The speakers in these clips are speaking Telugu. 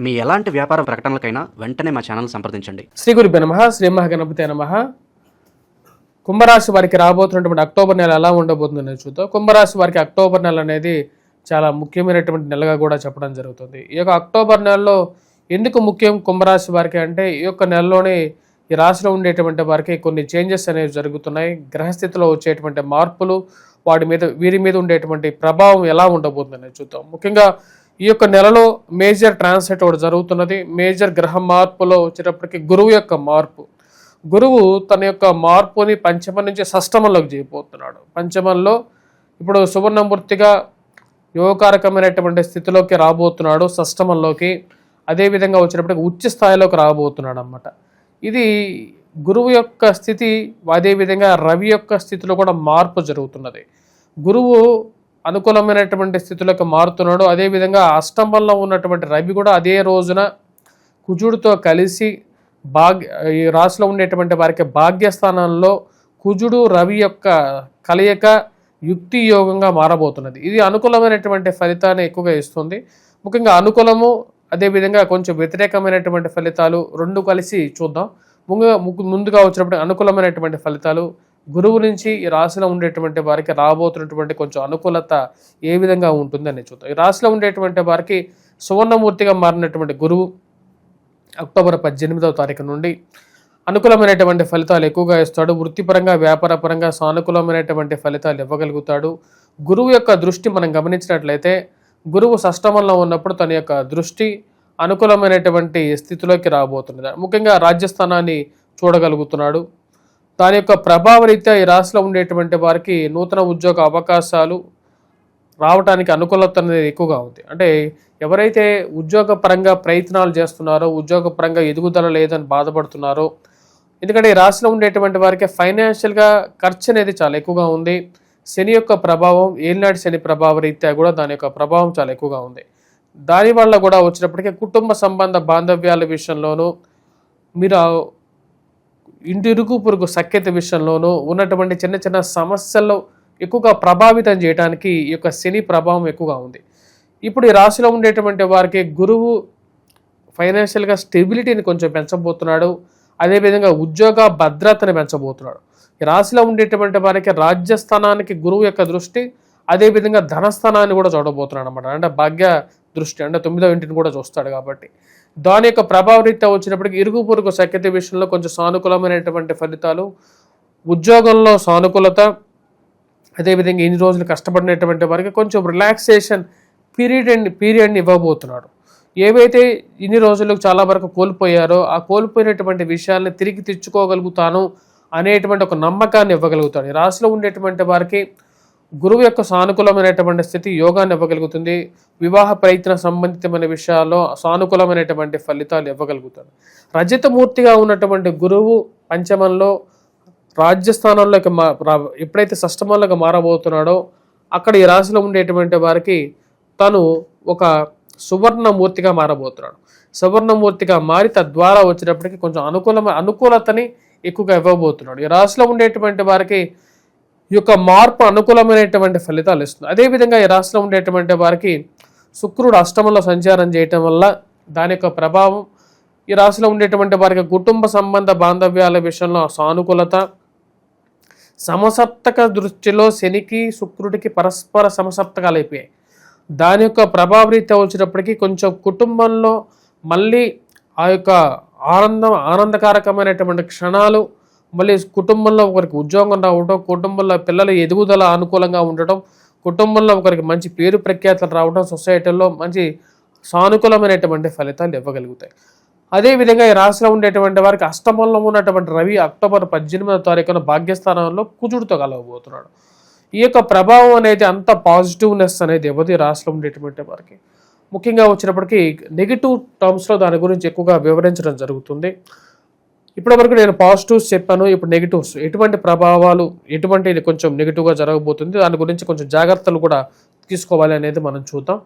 మీ ఎలాంటి వ్యాపార ప్రకటనలకైనా వెంటనే మా ఛానల్ సంప్రదించండి. శ్రీ గురుభ్యో నమః. శ్రీ మహాగణపతే నమః. కుంభరాశి వారికి రాబోతున్నటువంటి అక్టోబర్ నెల ఎలా ఉండబోతుందని చూద్దాం. కుంభరాశి వారికి అక్టోబర్ నెల అనేది చాలా ముఖ్యమైనటువంటి నెలగా కూడా చెప్పడం జరుగుతుంది. ఈ యొక్క అక్టోబర్ నెలలో ఎందుకు ముఖ్యం కుంభరాశి వారికి అంటే, ఈ యొక్క నెలలోనే ఈ రాశిలో ఉండేటువంటి వారికి కొన్ని చేంజెస్ అనేవి జరుగుతున్నాయి. గ్రహస్థితిలో వచ్చేటువంటి మార్పులు, వీరి మీద ఉండేటువంటి ప్రభావం ఎలా ఉండబోతుందని చూద్దాం. ముఖ్యంగా ఈ యొక్క నెలలో మేజర్ ట్రాన్సిట్ ఒకటి జరుగుతున్నది. మేజర్ గ్రహ మార్పులో వచ్చేటప్పటికి గురువు యొక్క మార్పు. గురువు తన యొక్క మార్పుని పంచమం నుంచి షష్టమంలోకి చేయబోతున్నాడు. పంచమంలో ఇప్పుడు సువర్ణమూర్తిగా యోగకారకమైనటువంటి స్థితిలోకి రాబోతున్నాడు, షష్టమంలోకి. అదేవిధంగా వచ్చేటప్పటికి ఉచ్చ స్థాయిలోకి రాబోతున్నాడు అన్నమాట. ఇది గురువు యొక్క స్థితి. అదేవిధంగా రవి యొక్క స్థితిలో కూడా మార్పు జరుగుతున్నది. గురువు అనుకూలమైనటువంటి స్థితిలోకి మారుతున్నాడు. అదేవిధంగా అష్టమంలో ఉన్నటువంటి రవి కూడా అదే రోజున కుజుడితో కలిసి ఈ రాశిలో ఉండేటువంటి వారికి భాగ్యస్థానంలో కుజుడు రవి యొక్క కలయిక యుక్తి యోగంగా మారబోతున్నది. ఇది అనుకూలమైనటువంటి ఫలితాన్ని ఎక్కువగా ఇస్తుంది. ముఖ్యంగా అనుకూలము, అదేవిధంగా కొంచెం వ్యతిరేకమైనటువంటి ఫలితాలు రెండు కలిసి చూద్దాం. ముందుగా వచ్చినప్పుడు అనుకూలమైనటువంటి ఫలితాలు గురువు నుంచి ఈ రాశిలో ఉండేటువంటి వారికి రాబోతున్నటువంటి కొంచెం అనుకూలత ఏ విధంగా ఉంటుందని చూద్దాం. ఈ రాశిలో ఉండేటువంటి వారికి సువర్ణమూర్తిగా మారినటువంటి గురువు అక్టోబర్ 18వ తారీఖు నుండి అనుకూలమైనటువంటి ఫలితాలు ఎక్కువగా ఇస్తాడు. వృత్తిపరంగా, వ్యాపారపరంగా సానుకూలమైనటువంటి ఫలితాలు ఇవ్వగలుగుతాడు. గురువు యొక్క దృష్టి మనం గమనించినట్లయితే, గురువు షష్టమంలో ఉన్నప్పుడు తన యొక్క దృష్టి అనుకూలమైనటువంటి స్థితిలోకి రాబోతున్నది. ముఖ్యంగా రాజ్యస్థానాన్ని చూడగలుగుతున్నాడు. దాని యొక్క ప్రభావరీత్యా ఈ రాశిలో ఉండేటువంటి వారికి నూతన ఉద్యోగ అవకాశాలు రావడానికి అనుకూలత అనేది ఎక్కువగా ఉంది. అంటే ఎవరైతే ఉద్యోగపరంగా ప్రయత్నాలు చేస్తున్నారో, ఉద్యోగపరంగా ఎదుగుదల లేదని బాధపడుతున్నారో, ఎందుకంటే ఈ రాశిలో ఉండేటువంటి వారికి ఫైనాన్షియల్గా ఖర్చు అనేది చాలా ఎక్కువగా ఉంది. శని యొక్క ప్రభావం, ఏలినాటి శని ప్రభావ రీత్యా కూడా దాని యొక్క ప్రభావం చాలా ఎక్కువగా ఉంది. దానివల్ల కూడా వచ్చినప్పటికీ కుటుంబ సంబంధ బాంధవ్యాల విషయంలోనూ, మీరు ఇంటిరుగు పొరుగు సఖ్యత విషయంలోనూ ఉన్నటువంటి చిన్న చిన్న సమస్యల్లో ఎక్కువగా ప్రభావితం చేయడానికి ఈ యొక్క శని ప్రభావం ఎక్కువగా ఉంది. ఇప్పుడు ఈ రాశిలో ఉండేటువంటి వారికి గురువు ఫైనాన్షియల్గా స్టెబిలిటీని కొంచెం పెంచబోతున్నాడు. అదేవిధంగా ఉద్యోగ భద్రతని పెంచబోతున్నాడు. ఈ రాశిలో ఉండేటువంటి వారికి రాజ్యస్థానానికి గురువు యొక్క దృష్టి, అదేవిధంగా ధనస్థానాన్ని కూడా చూడబోతున్నాడు అనమాట. అంటే భాగ్య దృష్టి, అంటే 9వ ఇంటిని కూడా చూస్తాడు. కాబట్టి దాని యొక్క ప్రభావరీత్యా వచ్చినప్పటికీ ఇరుగు పొరుగు సఖ్యత విషయంలో కొంచెం సానుకూలమైనటువంటి ఫలితాలు, ఉద్యోగంలో సానుకూలత, అదేవిధంగా ఇన్ని రోజులు కష్టపడినటువంటి వారికి కొంచెం రిలాక్సేషన్ పీరియడ్ని ఇవ్వబోతున్నాడు. ఏవైతే ఇన్ని రోజులకు చాలా వరకు కోల్పోయారో ఆ కోల్పోయినటువంటి విషయాల్ని తిరిగి తెచ్చుకోగలుగుతాను అనేటువంటి ఒక నమ్మకాన్ని ఇవ్వగలుగుతాడు. ఈ రాశిలో ఉండేటువంటి వారికి గురువు యొక్క సానుకూలమైనటువంటి స్థితి యోగాన్ని ఇవ్వగలుగుతుంది. వివాహ ప్రయత్న సంబంధితమైన విషయాల్లో సానుకూలమైనటువంటి ఫలితాలు ఇవ్వగలుగుతాడు. రజతమూర్తిగా ఉన్నటువంటి గురువు పంచమంలో రాజ్యస్థానంలోకి ఎప్పుడైతే షష్టమంలోకి మారబోతున్నాడో అక్కడ ఈ రాశిలో ఉండేటువంటి వారికి తను ఒక సువర్ణమూర్తిగా మారబోతున్నాడు. సువర్ణమూర్తిగా మారి తద్వారా వచ్చినప్పటికీ కొంచెం అనుకూలతని ఎక్కువగా ఇవ్వబోతున్నాడు. ఈ రాశిలో ఉండేటువంటి వారికి ఈ యొక్క మార్పు అనుకూలమైనటువంటి ఫలితాలు ఇస్తుంది. అదేవిధంగా ఈ రాశిలో ఉండేటువంటి వారికి శుక్రుడు అష్టమంలో సంచారం చేయటం వల్ల దాని యొక్క ప్రభావం ఈ రాశిలో ఉండేటువంటి వారికి కుటుంబ సంబంధ బాంధవ్యాల విషయంలో సానుకూలత, సమసప్తక దృష్టిలో శనికి శుక్రుడికి పరస్పర సమసప్తకాలు అయిపోయాయి. దాని యొక్క ప్రభావరీత్యా వచ్చినప్పటికీ కొంచెం కుటుంబంలో మళ్ళీ ఆ యొక్క ఆనందకారకమైనటువంటి క్షణాలు, మళ్ళీ కుటుంబంలో ఒకరికి ఉద్యోగం రావడం, కుటుంబంలో పిల్లల ఎదుగుదల అనుకూలంగా ఉండటం, కుటుంబంలో ఒకరికి మంచి పేరు ప్రఖ్యాతలు రావడం, సొసైటీలో మంచి సానుకూలమైనటువంటి ఫలితాలు ఇవ్వగలుగుతాయి. అదేవిధంగా ఈ రాశిలో ఉండేటువంటి వారికి అష్టమంలో ఉన్నటువంటి రవి అక్టోబర్ 18వ తారీఖున భాగ్యస్థానంలో కుజుడితో కలవబోతున్నాడు. ఈ యొక్క ప్రభావం అనేది అంత పాజిటివ్నెస్ అనేది ఇవ్వదు ఈ రాశిలో ఉండేటువంటి వారికి. ముఖ్యంగా వచ్చినప్పటికీ నెగిటివ్ టర్మ్స్లో దాని గురించి ఎక్కువగా వివరించడం జరుగుతుంది. ఇప్పటివరకు నేను పాజిటివ్స్ చెప్పాను, ఇప్పుడు నెగిటివ్స్ ఎటువంటి ప్రభావాలు, ఎటువంటి కొంచెం నెగిటివ్గా జరగబోతుంది, దాని గురించి కొంచెం జాగ్రత్తలు కూడా తీసుకోవాలి అనేది మనం చూద్దాం.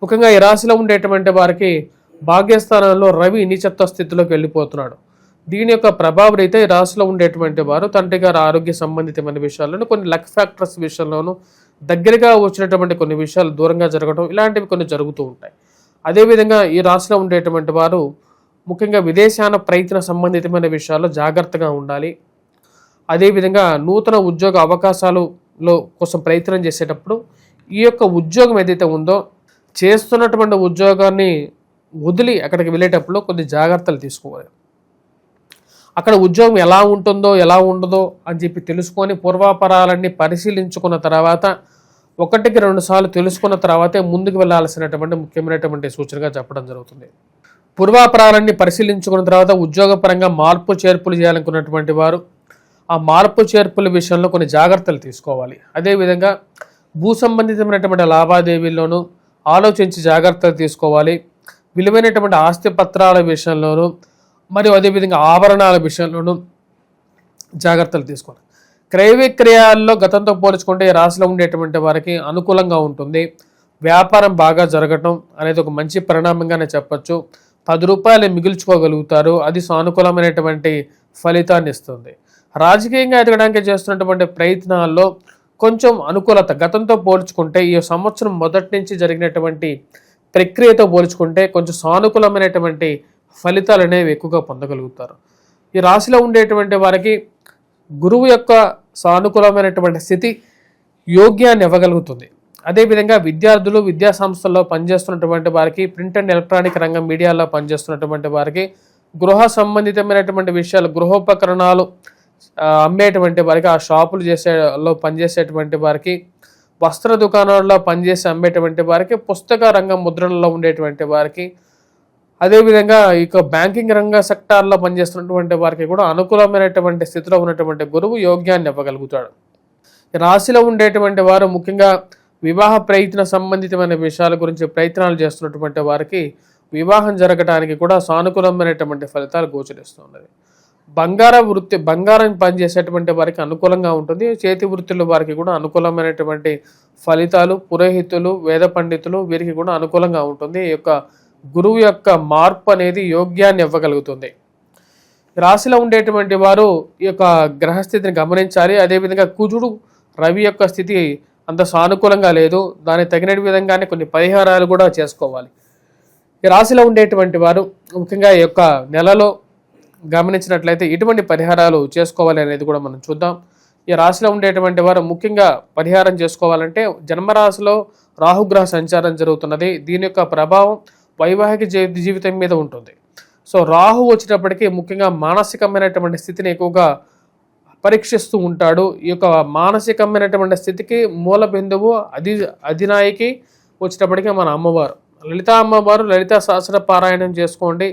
ముఖ్యంగా ఈ రాశిలో ఉండేటువంటి వారికి భాగ్యస్థానంలో రవి నీచత్వ స్థితిలోకి వెళ్ళిపోతున్నాడు. దీని యొక్క ప్రభావం అయితే ఈ రాశిలో ఉండేటువంటి వారు తండ్రి గారి ఆరోగ్య సంబంధితమైన విషయాలను, కొన్ని లక్ ఫ్యాక్టర్స్ విషయంలోనూ, దగ్గరగా వచ్చినటువంటి కొన్ని విషయాలు దూరంగా జరగడం, ఇలాంటివి కొన్ని జరుగుతూ ఉంటాయి. అదేవిధంగా ఈ రాశిలో ఉండేటువంటి వారు ముఖ్యంగా విదేశాన ప్రయత్న సంబంధితమైన విషయాల్లో జాగ్రత్తగా ఉండాలి. అదేవిధంగా నూతన ఉద్యోగ అవకాశాలలో కోసం ప్రయత్నం చేసేటప్పుడు ఈ యొక్క ఉద్యోగం ఏదైతే ఉందో చేస్తున్నటువంటి ఉద్యోగాన్ని వదిలి అక్కడికి వెళ్ళేటప్పుడు కొన్ని జాగ్రత్తలు తీసుకోవాలి. అక్కడ ఉద్యోగం ఎలా ఉంటుందో ఎలా ఉండదో అని చెప్పి తెలుసుకొని పూర్వాపరాలన్నీ పరిశీలించుకున్న తర్వాత 1-2 సార్లు తెలుసుకున్న తర్వాతే ముందుకు వెళ్ళాల్సినటువంటి ముఖ్యమైనటువంటి సూచనగా చెప్పడం జరుగుతుంది. పూర్వాపరాలన్నీ పరిశీలించుకున్న తర్వాత ఉద్యోగపరంగా మార్పు చేర్పులు చేయాలనుకున్నటువంటి వారు ఆ మార్పు చేర్పుల విషయంలో కొన్ని జాగ్రత్తలు తీసుకోవాలి. అదేవిధంగా భూ సంబంధితమైనటువంటి లావాదేవీల్లోనూ ఆలోచించి జాగ్రత్తలు తీసుకోవాలి. విలువైనటువంటి ఆస్తి పత్రాల విషయంలోనూ మరియు అదేవిధంగా ఆభరణాల విషయంలోనూ జాగ్రత్తలు తీసుకోవాలి. క్రయ విక్రయాల్లో గతంతో పోల్చుకుంటే ఈ రాశిలో ఉండేటువంటి వారికి అనుకూలంగా ఉంటుంది. వ్యాపారం బాగా జరగటం అనేది ఒక మంచి పరిణామంగానే చెప్పచ్చు. 10 రూపాయలు మిగుల్చుకోగలుగుతారు. అది సానుకూలమైనటువంటి ఫలితాన్ని ఇస్తుంది. రాజకీయంగా ఎదగడానికి చేస్తున్నటువంటి ప్రయత్నాల్లో కొంచెం అనుకూలత గతంతో పోల్చుకుంటే ఈ సంవత్సరం మొదటి నుంచి జరిగినటువంటి ప్రక్రియతో పోల్చుకుంటే కొంచెం సానుకూలమైనటువంటి ఫలితాలు అనేవి ఎక్కువగా పొందగలుగుతారు. ఈ రాశిలో ఉండేటువంటి వారికి గురువు యొక్క సానుకూలమైనటువంటి స్థితి యోగ్యాన్ని ఇవ్వగలుగుతుంది. అదేవిధంగా విద్యార్థులు విద్యా సంస్థల్లో పనిచేస్తున్నటువంటి వారికి ప్రింట్ అండ్ ఎలక్ట్రానిక్ రంగం మీడియాలో పనిచేస్తున్నటువంటి వారికి గృహ సంబంధితమైనటువంటి విషయాలు గృహోపకరణాలు అమ్మేటువంటి వారికి ఆ షాపులు పనిచేసేటువంటి వారికి వస్త్ర దుకాణాల్లో పనిచేసి అమ్మేటువంటి వారికి పుస్తక రంగం ముద్రణలో ఉండేటువంటి వారికి అదేవిధంగా ఇక బ్యాంకింగ్ రంగ సెక్టార్లో పనిచేస్తున్నటువంటి వారికి కూడా అనుకూలమైనటువంటి స్థితిలో ఉన్నటువంటి గురువు యోగ్యాన్ని ఇవ్వగలుగుతాడు. రాశిలో ఉండేటువంటి వారు ముఖ్యంగా వివాహ ప్రయత్న సంబంధితమైన విషయాల గురించి ప్రయత్నాలు చేస్తున్నటువంటి వారికి వివాహం జరగడానికి కూడా సానుకూలమైనటువంటి ఫలితాలు గోచరిస్తున్నది. బంగారం పనిచేసేటువంటి వారికి అనుకూలంగా ఉంటుంది. చేతి వృత్తుల వారికి కూడా అనుకూలమైనటువంటి ఫలితాలు, పురోహితులు, వేద పండితులు వీరికి కూడా అనుకూలంగా ఉంటుంది. ఈ యొక్క గురువు యొక్క మార్పు అనేది యోగ్యాన్ని ఇవ్వగలుగుతుంది. రాశిలో ఉండేటువంటి వారు ఈ యొక్క గ్రహస్థితిని గమనించాలి. అదేవిధంగా కుజుడు రవి యొక్క స్థితి అంత సానుకూలంగా లేదు. దానికి తగిన విధంగానే కొన్ని పరిహారాలు కూడా చేసుకోవాలి. ఈ రాశిలో ఉండేటువంటి వారు ముఖ్యంగా ఈ యొక్క నెలలో గమనించినట్లయితే ఎటువంటి పరిహారాలు చేసుకోవాలి అనేది కూడా మనం చూద్దాం. ఈ రాశిలో ఉండేటువంటి వారు ముఖ్యంగా పరిహారం చేసుకోవాలంటే జన్మరాశిలో రాహుగ్రహ సంచారం జరుగుతున్నది. దీని యొక్క ప్రభావం వైవాహిక జీవితం మీద ఉంటుంది. సో రాహు వచ్చేటప్పటికీ ముఖ్యంగా మానసికమైనటువంటి స్థితిని ఎక్కువగా పరీక్షిస్తూ ఉంటాడు. ఈ యొక్క మానసికమైనటువంటి స్థితికి మూల బిందువు అధినాయకి వచ్చేటప్పటికీ మన అమ్మవారు లలిత అమ్మవారు. లలిత సహస్ర పారాయణం చేసుకోండి.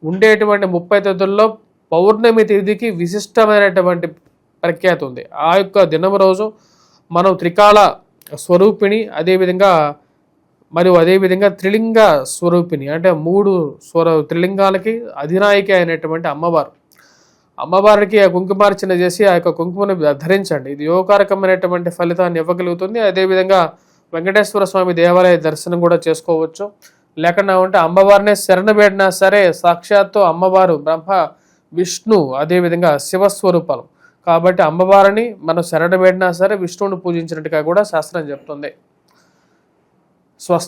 ఉండేటువంటి 30 తిథుల్లో పౌర్ణమి తిథికి విశిష్టమైనటువంటి ప్రఖ్యాతి ఉంది. ఆ యొక్క దినం రోజు మనం త్రికాల స్వరూపిణి అదేవిధంగా త్రిలింగ స్వరూపిణి అంటే 3 త్రిలింగాలకి అధినాయిక అయినటువంటి అమ్మవారికి ఆ కుంకుమార్చన చేసి ఆ యొక్క కుంకుమను ధరించండి. ఇది యోగకారకమైనటువంటి ఫలితాన్ని ఇవ్వగలుగుతుంది. అదేవిధంగా వెంకటేశ్వర స్వామి దేవాలయ దర్శనం కూడా చేసుకోవచ్చు. లేకుండా ఉంటే అమ్మవారినే శరణబేడినా సరే సాక్షాత్తు అమ్మవారు బ్రహ్మ విష్ణు అదేవిధంగా శివస్వరూపాలు కాబట్టి అమ్మవారిని మనం శరణబేడినా సరే విష్ణువుని పూజించినట్టుగా కూడా శాస్త్రం చెప్తుంది. స్వస్తి.